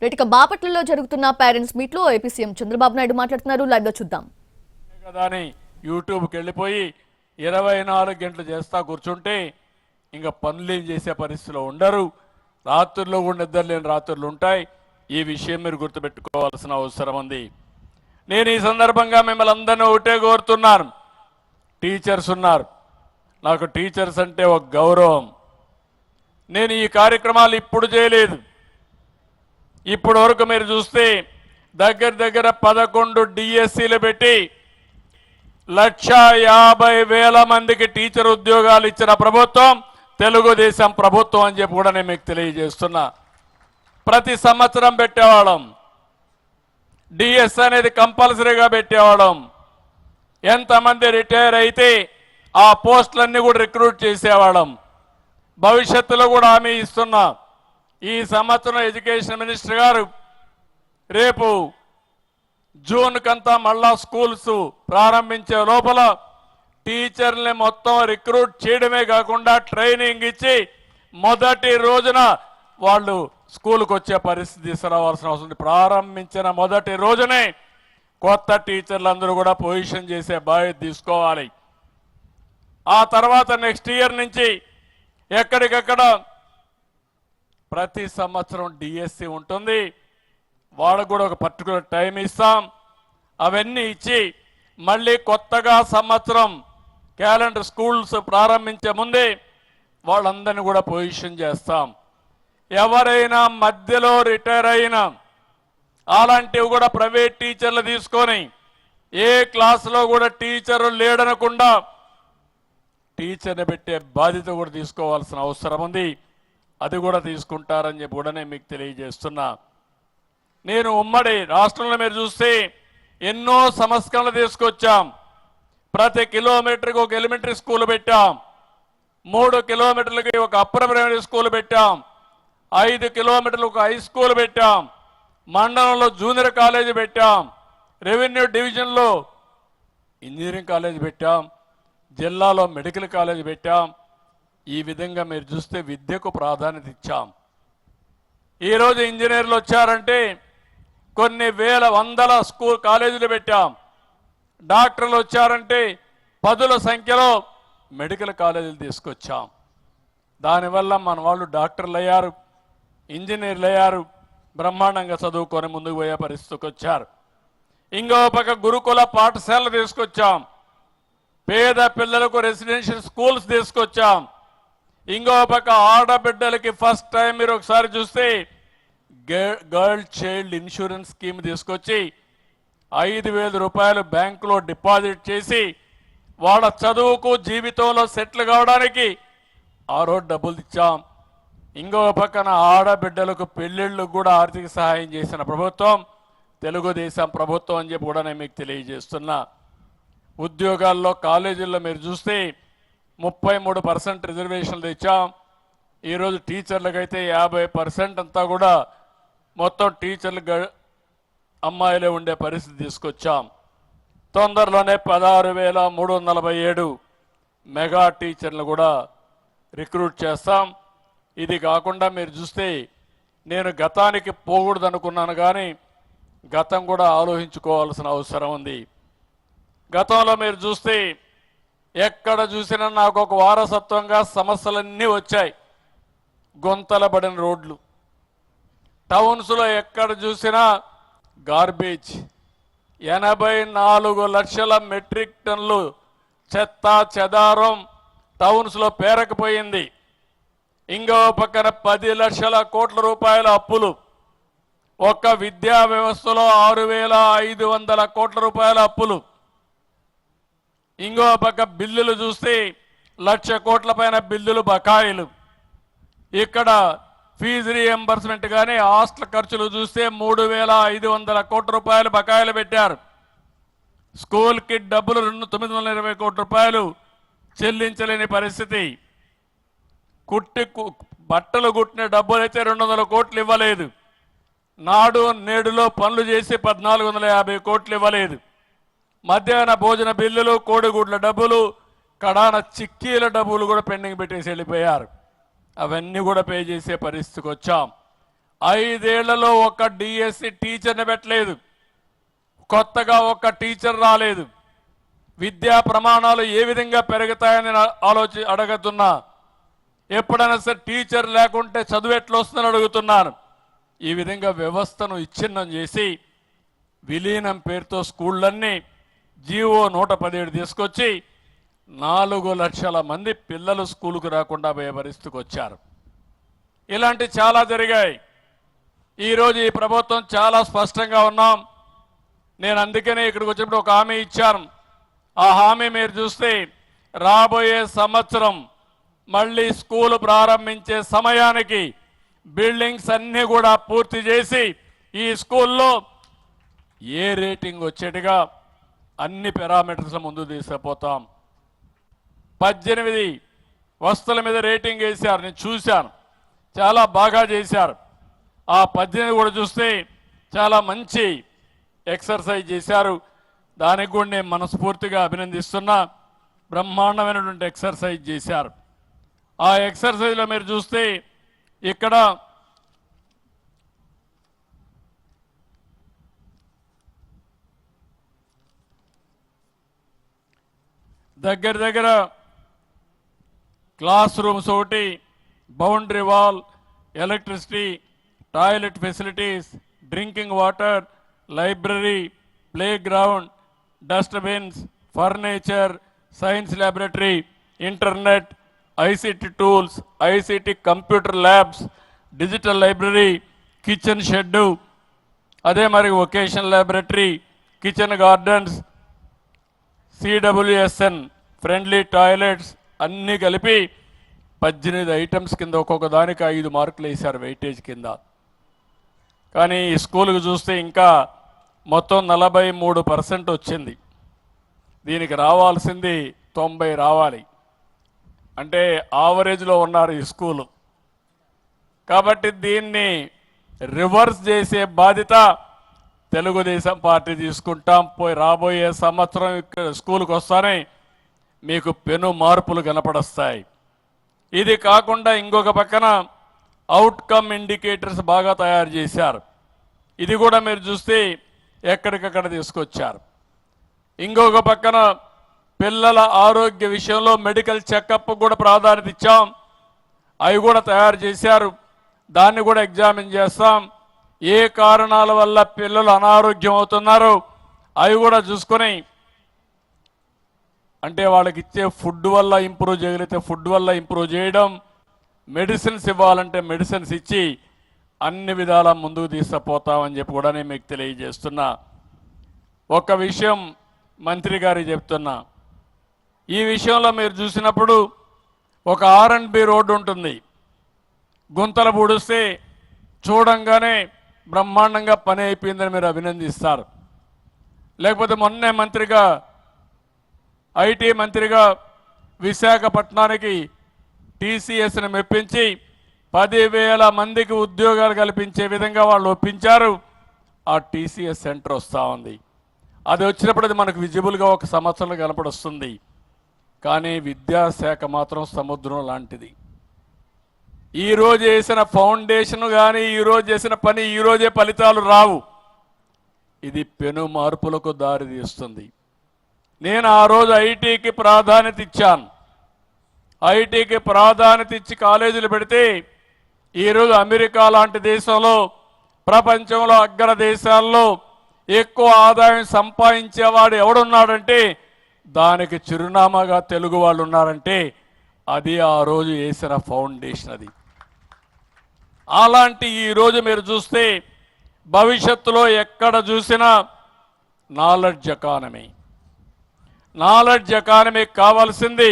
రేటిక బాపట్లలో జరుగుతున్న parents meet లో ఏపీ సీఎం చంద్రబాబు నాయుడు మాట్లాడుతున్నారు. లైవ్ లో చూద్దాం. కదాని యూట్యూబ్కి వెళ్ళిపోయి 24 గంటలు చేస్తా కూర్చుంటే ఇంకా పనులేం చేసే పరిస్థితిలో ఉండరు. రాత్రుల్లో కూడా నిద్రలేని రాత్రులు ఉంటాయి. ఈ విషయం మీరు గుర్తుపెట్టుకోవాల్సిన అవసరం ఉంది. నేను ఈ సందర్భంగా మిమ్మల్ని అందరినీ ఒకటే కోరుతున్నాను. టీచర్స్ ఉన్నారు, నాకు టీచర్స్ అంటే ఒక గౌరవం. నేను ఈ కార్యక్రమాలు ఇప్పుడు చేయలేదు. ఇప్పటి వరకు మీరు చూస్తే దగ్గర దగ్గర 11 డిఎస్సీలు పెట్టి 1,50,000 మందికి టీచర్ ఉద్యోగాలు ఇచ్చిన ప్రభుత్వం తెలుగుదేశం ప్రభుత్వం అని చెప్పి కూడా నేను మీకు తెలియజేస్తున్నా. ప్రతి సంవత్సరం పెట్టేవాళ్ళం. డిఎస్ అనేది కంపల్సరీగా పెట్టేవాళ్ళం. ఎంతమంది రిటైర్ అయితే ఆ పోస్టులన్నీ కూడా రిక్రూట్ చేసేవాళ్ళం. భవిష్యత్తులో కూడా హామీ ఇస్తున్నా. ఈ సంవత్సరం ఎడ్యుకేషన్ మినిస్టర్ గారు రేపు జూన్ కంతా మళ్ళా స్కూల్స్ ప్రారంభించే లోపల టీచర్ని మొత్తం రిక్రూట్ చేయడమే కాకుండా ట్రైనింగ్ ఇచ్చి మొదటి రోజున వాళ్ళు స్కూల్కి వచ్చే పరిస్థితి తీసుకురావాల్సిన అవసరం ఉంది. ప్రారంభించిన మొదటి రోజునే కొత్త టీచర్లందరూ కూడా పొజిషన్ చేసే బాధ్యత తీసుకోవాలి. ఆ తర్వాత నెక్స్ట్ ఇయర్ నుంచి ఎక్కడికక్కడ ప్రతి సంవత్సరం డిఎస్సి ఉంటుంది. వాళ్ళకు కూడా ఒక పర్టికులర్ టైం ఇస్తాం. అవన్నీ ఇచ్చి మళ్ళీ కొత్తగా సంవత్సరం క్యాలెండర్ స్కూల్స్ ప్రారంభించే ముందే వాళ్ళందరినీ కూడా పొజిషన్ చేస్తాం. ఎవరైనా మధ్యలో రిటైర్ అయినా అలాంటివి కూడా ప్రైవేట్ టీచర్లు తీసుకొని ఏ క్లాసులో కూడా టీచరు లేడనకుండా టీచర్ని పెట్టే బాధ్యత కూడా తీసుకోవాల్సిన అవసరం ఉంది. అది కూడా తీసుకుంటారని చెప్పి కూడా నేను మీకు తెలియజేస్తున్నా. నేను ఉమ్మడి రాష్ట్రంలో మీరు చూస్తే ఎన్నో సంస్కరణలు తీసుకొచ్చాం. ప్రతి కిలోమీటర్కి ఒక ఎలిమెంటరీ స్కూల్ పెట్టాం. 3 కిలోమీటర్లకి ఒక అప్పర్ ప్రైమరీ స్కూల్ పెట్టాం. 5 కిలోమీటర్లకు ఒక హై స్కూల్ పెట్టాం. మండలంలో జూనియర్ కాలేజీ పెట్టాం. రెవెన్యూ డివిజన్లో ఇంజనీరింగ్ కాలేజీ పెట్టాం. జిల్లాలో మెడికల్ కాలేజీ పెట్టాం. ఈ విధంగా మీరు చూస్తే విద్యకు ప్రాధాన్యత ఇచ్చాం. ఈరోజు ఇంజనీర్లు వచ్చారంటే కొన్ని వేల వందల స్కూల్ కాలేజీలు పెట్టాం. డాక్టర్లు వచ్చారంటే 10ల సంఖ్యలో మెడికల్ కాలేజీలు తీసుకొచ్చాం. దానివల్ల మన వాళ్ళు డాక్టర్లు అయ్యారు, ఇంజనీర్లు అయ్యారు, బ్రహ్మాండంగా చదువుకొని ముందుకు పోయే పరిస్థితికి వచ్చారు. ఇంకో పక్క గురుకుల పాఠశాలలు తీసుకొచ్చాం. పేద పిల్లలకు రెసిడెన్షియల్ స్కూల్స్ తీసుకొచ్చాం. ఇంకో పక్క ఆడబిడ్డలకి ఫస్ట్ టైం మీరు ఒకసారి చూస్తే గర్ల్ చైల్డ్ ఇన్సూరెన్స్ స్కీమ్ తీసుకొచ్చి 5,000 రూపాయలు బ్యాంకులో డిపాజిట్ చేసి వాళ్ళ చదువుకు జీవితంలో సెటిల్ కావడానికి ఆ రోజు డబ్బులు ఇచ్చాం. ఇంకో పక్కన ఆడబిడ్డలకు పెళ్లిళ్ళకు కూడా ఆర్థిక సహాయం చేసిన ప్రభుత్వం తెలుగుదేశం ప్రభుత్వం అని చెప్పి కూడా నేను మీకు తెలియజేస్తున్నా. ఉద్యోగాల్లో కాలేజీల్లో మీరు చూస్తే 33% రిజర్వేషన్లు తెచ్చాం. ఈరోజు టీచర్లకైతే 50% అంతా కూడా మొత్తం టీచర్లు అమ్మాయిలే ఉండే పరిస్థితి తీసుకొచ్చాం. తొందరలోనే 16,347 మెగా టీచర్లు కూడా రిక్రూట్ చేస్తాం. ఇది కాకుండా మీరు చూస్తే నేను గతానికి పోకూడదు అనుకున్నాను, కానీ గతం కూడా ఆలోచించుకోవాల్సిన అవసరం ఉంది. గతంలో మీరు చూస్తే ఎక్కడ చూసినా నాకు ఒక వారసత్వంగా సమస్యలన్నీ వచ్చాయి. గుంతలబడిన రోడ్లు, టౌన్స్లో ఎక్కడ చూసినా గార్బేజ్, 84 లక్షల మెట్రిక్ టన్నులు చెత్త చెదారం టౌన్స్లో పేరకపోయింది. ఇంకో పక్కన 10 లక్షల కోట్ల రూపాయల అప్పులు, ఒక్క విద్యా వ్యవస్థలో 6,500 కోట్ల రూపాయల అప్పులు. ఇంకో పక్క బిల్లులు చూస్తే 1,00,000 కోట్ల పైన బిల్లులు బకాయిలు. ఇక్కడ ఫీజు రీఎంబర్స్మెంట్ కానీ హాస్టల్ ఖర్చులు చూస్తే 3,500 కోట్ల రూపాయలు బకాయిలు పెట్టారు. స్కూల్కి డబ్బులు 920 కోట్ల రూపాయలు చెల్లించలేని పరిస్థితి. బట్టలు కుట్టిన డబ్బులు అయితే 200 కోట్లు ఇవ్వలేదు. నాడు నేడులో పనులు చేసి 1,450 కోట్లు ఇవ్వలేదు. మధ్యాహ్న భోజన బిల్లులు, కోడిగుడ్ల డబ్బులు, కడాన చిక్కీల డబ్బులు కూడా పెండింగ్ పెట్టేసి వెళ్ళిపోయారు. అవన్నీ కూడా పే చేసే పరిస్థితికి వచ్చాం. 5 ఏళ్లలో ఒక డిఎస్సి టీచర్ని పెట్టలేదు, కొత్తగా ఒక టీచర్ రాలేదు. విద్యా ప్రమాణాలు ఏ విధంగా పెరుగుతాయని అడుగుతున్నా. ఎప్పుడైనా సరే టీచర్ లేకుంటే చదువు ఎట్లా వస్తుందని అడుగుతున్నాను. ఈ విధంగా వ్యవస్థను విచ్ఛిన్నం చేసి విలీనం పేరుతో స్కూళ్ళన్నీ జీవో 117 తీసుకొచ్చి 4 లక్షల మంది పిల్లలు స్కూలుకు రాకుండా పోయే పరిస్థితికి వచ్చారు. ఇలాంటి చాలా జరిగాయి. ఈరోజు ఈ ప్రభుత్వం చాలా స్పష్టంగా ఉన్నాం. నేను అందుకనే ఇక్కడికి వచ్చినప్పుడు ఒక హామీ ఇచ్చాను. ఆ హామీ మీరు చూస్తే రాబోయే సంవత్సరం మళ్ళీ స్కూలు ప్రారంభించే సమయానికి బిల్డింగ్స్ అన్నీ కూడా పూర్తి చేసి ఈ స్కూల్లో ఏ రేటింగ్ వచ్చేట్టుగా అన్ని పారామీటర్స్ ముందు తీసుకుపోతాం. 18 వస్తువుల మీద రేటింగ్ వేశారు, నేను చూశాను, చాలా బాగా చేశారు. ఆ 18 కూడా చూస్తే చాలా మంచి ఎక్సర్సైజ్ చేశారు. దానికి కూడా నేను మనస్ఫూర్తిగా అభినందిస్తున్నా. బ్రహ్మాండమైనటువంటి ఎక్సర్సైజ్ చేశారు. ఆ ఎక్సర్సైజ్లో మీరు చూస్తే ఇక్కడ దగ్గర క్లాస్ రూమ్స్ ఒకటి, boundary wall, electricity, toilet facilities, drinking water, library, play ground, dustbins, furniture, science laboratory, internet, ICT tools, ICT computer labs, digital library, kitchen shed, అదే మరి vocational laboratory, kitchen gardens, CWSN friendly toilets అన్నీ కలిపి 18 items కింద ఒక్కొక్క దానికి 5 మార్కులు వేశారు weightage కింద. కానీ ఈ స్కూల్కి చూస్తే ఇంకా మొత్తం 43% వచ్చింది. దీనికి రావాల్సింది 90 రావాలి. అంటే ఆవరేజ్లో ఉన్నారు ఈ స్కూలు. కాబట్టి దీన్ని రివర్స్ చేసే బాధ్యత తెలుగుదేశం పార్టీ తీసుకుంటాం. రాబోయే సంవత్సరం ఇక్కడ స్కూల్కి వస్తానే మీకు పెను మార్పులు కనపడొస్తాయి. ఇది కాకుండా ఇంకొక పక్కన అవుట్కమ్ ఇండికేటర్స్ బాగా తయారు చేశారు. ఇది కూడా మీరు చూస్తే ఎక్కడికక్కడ తీసుకొచ్చారు. ఇంకొక పక్కన పిల్లల ఆరోగ్య విషయంలో మెడికల్ చెకప్ కూడా ప్రాధాన్యత ఇచ్చాం. అవి కూడా తయారు చేశారు. దాన్ని కూడా ఎగ్జామిన్ చేస్తాం. ఏ కారణాల వల్ల పిల్లలు అనారోగ్యం అవుతున్నారో అవి కూడా చూసుకొని, అంటే వాళ్ళకి ఇచ్చే ఫుడ్ వల్ల ఇంప్రూవ్ చేయగలిగితే ఫుడ్ వల్ల ఇంప్రూవ్ చేయడం, మెడిసిన్స్ ఇవ్వాలంటే మెడిసిన్స్ ఇచ్చి అన్ని విధాల ముందుకు తీసుకుపోతామని చెప్పి కూడా నేను మీకు తెలియజేస్తున్నా. ఒక విషయం మంత్రి గారికి చెప్తున్నా. ఈ విషయంలో మీరు చూసినప్పుడు ఒక R&B రోడ్డు ఉంటుంది. గుంతలు పూడిస్తే చూడంగానే బ్రహ్మాండంగా పని అయిపోయిందని మీరు అభినందిస్తారు. లేకపోతే మొన్నే మంత్రిగా, ఐటీ మంత్రిగా విశాఖపట్నానికి టీసీఎస్ని మెప్పించి 10,000 మందికి ఉద్యోగాలు కల్పించే విధంగా వాళ్ళు ఒప్పించారు. ఆ టీసీఎస్ సెంటర్ వస్తూ ఉంది. అది వచ్చినప్పుడు అది మనకు విజిబుల్గా ఒక సంవత్సరంలో కనపడొస్తుంది. కానీ విద్యాశాఖ మాత్రం సముద్రం లాంటిది. ఈరోజు చేసిన ఫౌండేషన్ కానీ ఈరోజు చేసిన పని ఈరోజే ఫలితాలు రావు. ఇది పెను మార్పులకు దారి తీస్తుంది. నేను ఆ రోజు ఐటీకి ప్రాధాన్యత ఇచ్చాను. ఐటీకి ప్రాధాన్యత ఇచ్చి కాలేజీలు పెడితే ఈరోజు అమెరికా లాంటి దేశంలో, ప్రపంచంలో అగ్ర దేశాల్లో ఎక్కువ ఆదాయం సంపాదించేవాడు ఎవడున్నాడంటే దానికి చిరునామాగా తెలుగు వాళ్ళు ఉన్నారంటే అది ఆ రోజు వేసిన ఫౌండేషన్. అది అలాంటి ఈరోజు మీరు చూస్తే భవిష్యత్తులో ఎక్కడ చూసినా నాలెడ్జ్ ఎకానమీ. నాలెడ్జ్ ఎకానమీకి కావాల్సింది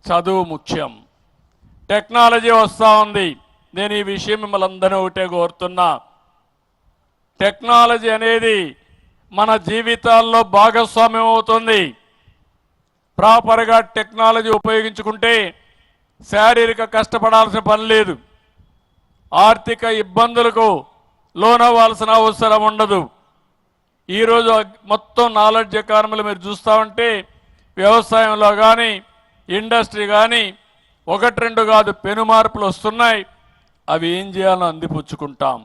చదువు ముఖ్యం. టెక్నాలజీ వస్తూ ఉంది. నేను ఈ విషయం మిమ్మల్ని అందరినీ ఒకటే కోరుతున్నా. టెక్నాలజీ అనేది మన జీవితాల్లో భాగస్వామ్యం అవుతుంది. ప్రాపర్గా టెక్నాలజీ ఉపయోగించుకుంటే శారీరక కష్టపడాల్సిన పని లేదు. ఆర్థిక ఇబ్బందులకు లోనవ్వాల్సిన అవసరం ఉండదు. ఈరోజు మొత్తం నాలెడ్జ్ ఎకానమీలో మీరు చూస్తూ ఉంటే వ్యవసాయంలో కానీ ఇండస్ట్రీ కానీ 1-2 కాదు పెను మార్పులు వస్తున్నాయి. అవి ఏం చేయాలో అందిపుచ్చుకుంటాం.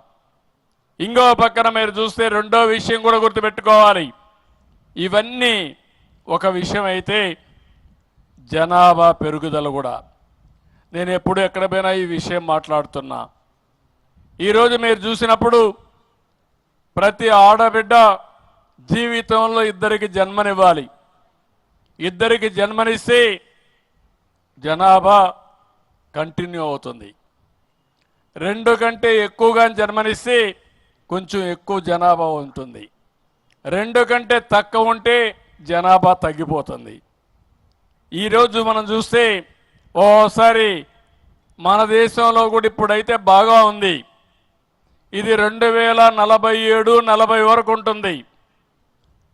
ఇంకో పక్కన మీరు చూస్తే రెండో విషయం కూడా గుర్తుపెట్టుకోవాలి. ఇవన్నీ ఒక విషయం అయితే జనాభా పెరుగుదల కూడా. నేను ఎప్పుడు ఎక్కడ పోయినా ఈ విషయం మాట్లాడుతున్నా. ఈరోజు మీరు చూసినప్పుడు ప్రతి ఆడబిడ్డ జీవితంలో ఇద్దరికి జన్మనివ్వాలి. ఇద్దరికి జన్మనిస్తే జనాభా కంటిన్యూ అవుతుంది. 2 కంటే ఎక్కువగా జన్మనిస్తే కొంచెం ఎక్కువ జనాభా ఉంటుంది. 2 కంటే తక్కువ ఉంటే జనాభా తగ్గిపోతుంది. ఈరోజు మనం చూస్తే ఓసారి మన దేశంలో కూడా ఇప్పుడైతే బాగా ఉంది. ఇది 2047, 40 వరకు ఉంటుంది.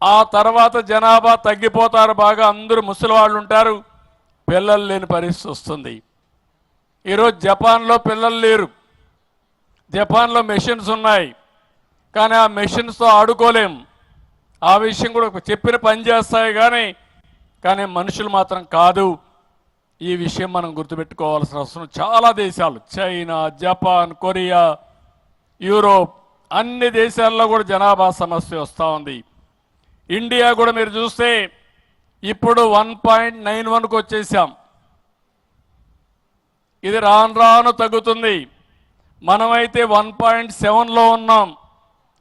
ఆ తర్వాత జనాభా తగ్గిపోతారు. బాగా అందరూ ముసలి వాళ్ళు ఉంటారు. పిల్లలు లేని పరిస్థితి వస్తుంది. ఈరోజు జపాన్లో పిల్లలు లేరు. జపాన్లో మెషిన్స్ ఉన్నాయి, కానీ ఆ మెషిన్స్తో ఆడుకోలేం. ఆ విషయం కూడా చెప్పిన పని చేస్తాయి కానీ మనుషులు మాత్రం కాదు. ఈ విషయం మనం గుర్తుపెట్టుకోవాల్సిన అవసరం. చాలా దేశాలు, చైనా, జపాన్, కొరియా, యూరోప్, అన్ని దేశాల్లో కూడా జనాభా సమస్య వస్తూ ఉంది. ఇండియా కూడా మీరు చూస్తే ఇప్పుడు 1.91కు వచ్చేసాం. ఇది రాను రాను తగ్గుతుంది. మనమైతే 1.7లో ఉన్నాం.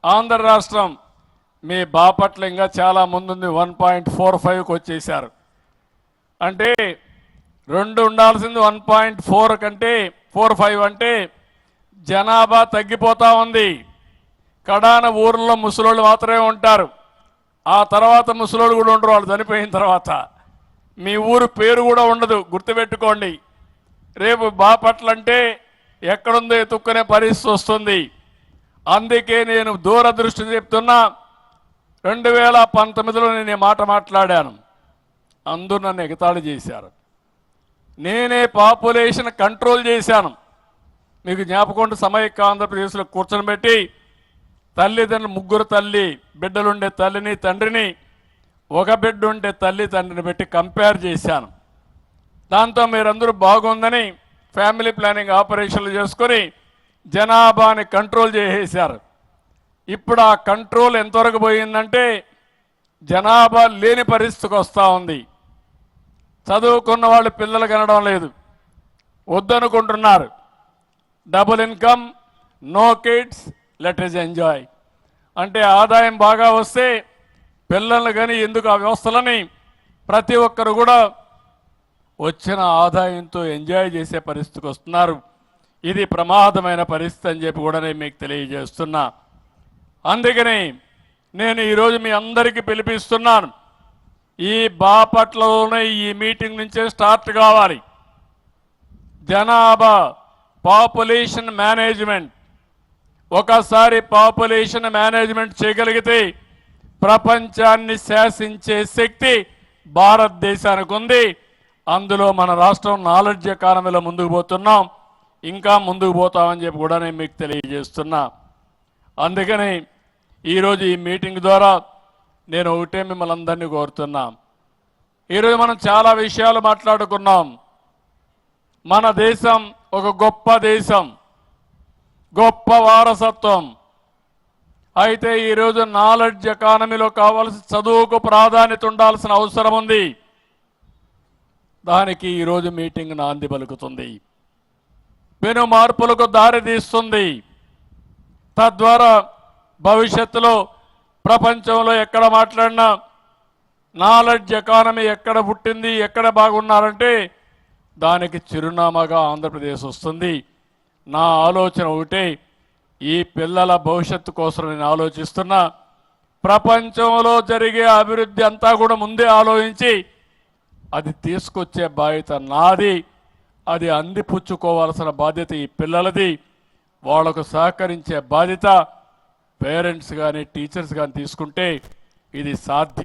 ఆంధ్ర రాష్ట్రం, మీ బాపట్ల ఇంకా చాలా ముందుంది, 1.45కు వచ్చేసారు. అంటే 2 ఉండాల్సింది 1.4 కంటే 45 అంటే జనాభా తగ్గిపోతూ ఉంది. కడాన ఊర్లో ముసలోళ్ళు మాత్రమే ఉంటారు. ఆ తర్వాత ముసలోళ్ళు కూడా ఉండరు. వాళ్ళు చనిపోయిన తర్వాత మీ ఊరు పేరు కూడా ఉండదు. గుర్తుపెట్టుకోండి. రేపు బాపట్ల అంటే ఎక్కడుందో ఎత్తుక్కునే పరిస్థితి వస్తుంది. అందుకే నేను దూరదృష్టి చెప్తున్నా. 2019లో నేను ఈ మాట మాట్లాడాను. అందరూ నన్ను ఎగతాళి చేశారు. నేనే పాపులేషన్ కంట్రోల్ చేశాను. మీకు జ్ఞాపకం సమైక్య ఆంధ్రప్రదేశ్లో కూర్చొని పెట్టి తల్లిదండ్రులు, 3 తల్లి బిడ్డలుండే తల్లిని తండ్రిని, ఒక బిడ్డ ఉండే తల్లి తండ్రిని పెట్టి కంపేర్ చేశాను. దాంతో మీరందరూ బాగుందని ఫ్యామిలీ ప్లానింగ్ ఆపరేషన్లు చేసుకొని జనాభాని కంట్రోల్ చేసేశారు. ఇప్పుడు ఆ కంట్రోల్ ఎంతవరకు పోయిందంటే జనాభా లేని పరిస్థితికి వస్తూ ఉంది. చదువుకున్న వాళ్ళు పిల్లలు కనడం లేదు, వద్దనుకుంటున్నారు. Double income, no kids, let us enjoy అంటే ఆదాయం బాగా వస్తే పిల్లలు కానీ ఎందుకు ఆ వ్యవస్థలని ప్రతి ఒక్కరు కూడా వచ్చిన ఆదాయంతో ఎంజాయ్ చేసే పరిస్థితికి వస్తున్నారు. ఇది ప్రమాదమైన పరిస్థితి అని చెప్పి కూడా నేను మీకు తెలియజేస్తున్నా. అందుకని నేను ఈరోజు మీ అందరికీ పిలిపిస్తున్నాను. ఈ బాపట్లలోనే ఈ మీటింగ్ నుంచే స్టార్ట్ కావాలి. జనాభా పాపులేషన్ మేనేజ్మెంట్. ఒకసారి పాపులేషన్ మేనేజ్మెంట్ చేయగలిగితే ప్రపంచాన్ని శాసించే శక్తి భారతదేశానికి ఉంది. అందులో మన రాష్ట్రం నాలెడ్జ్ ఎకానమీలో ముందుకు పోతున్నాం, ఇంకా ముందుకు పోతామని చెప్పి కూడా నేను మీకు తెలియజేస్తున్నా. అందుకని ఈరోజు ఈ మీటింగ్ ద్వారా నేను ఒకటే మిమ్మల్ని అందరినీ కోరుతున్నా. ఈరోజు మనం చాలా విషయాలు మాట్లాడుకున్నాం. మన దేశం ఒక గొప్ప దేశం, గొప్ప వారసత్వం. అయితే ఈరోజు నాలెడ్జ్ ఎకానమీలో కావాల్సిన చదువుకు ప్రాధాన్యత ఉండాల్సిన అవసరం ఉంది. దానికి ఈరోజు మీటింగ్ నాంది పలుకుతుంది, పెను మార్పులకు దారి తీస్తుంది. తద్వారా భవిష్యత్తులో ప్రపంచంలో ఎక్కడ మాట్లాడినా నాలెడ్జ్ ఎకానమీ ఎక్కడ పుట్టింది, ఎక్కడ బాగున్నారంటే దానికి చిరునామాగా ఆంధ్రప్రదేశ్ వస్తుంది. నా ఆలోచన ఒకటే, ఈ పిల్లల భవిష్యత్తు కోసం నేను ఆలోచిస్తున్నా. ప్రపంచంలో జరిగే అభివృద్ధి అంతా కూడా ముందే ఆలోచించి అది తీసుకొచ్చే బాధ్యత నాది. అది అందిపుచ్చుకోవాల్సిన బాధ్యత ఈ పిల్లలది. వాళ్లకు సహకరించే బాధ్యత పేరెంట్స్ కానీ టీచర్స్ కానీ తీసుకుంటే ఇది సాధ్యం.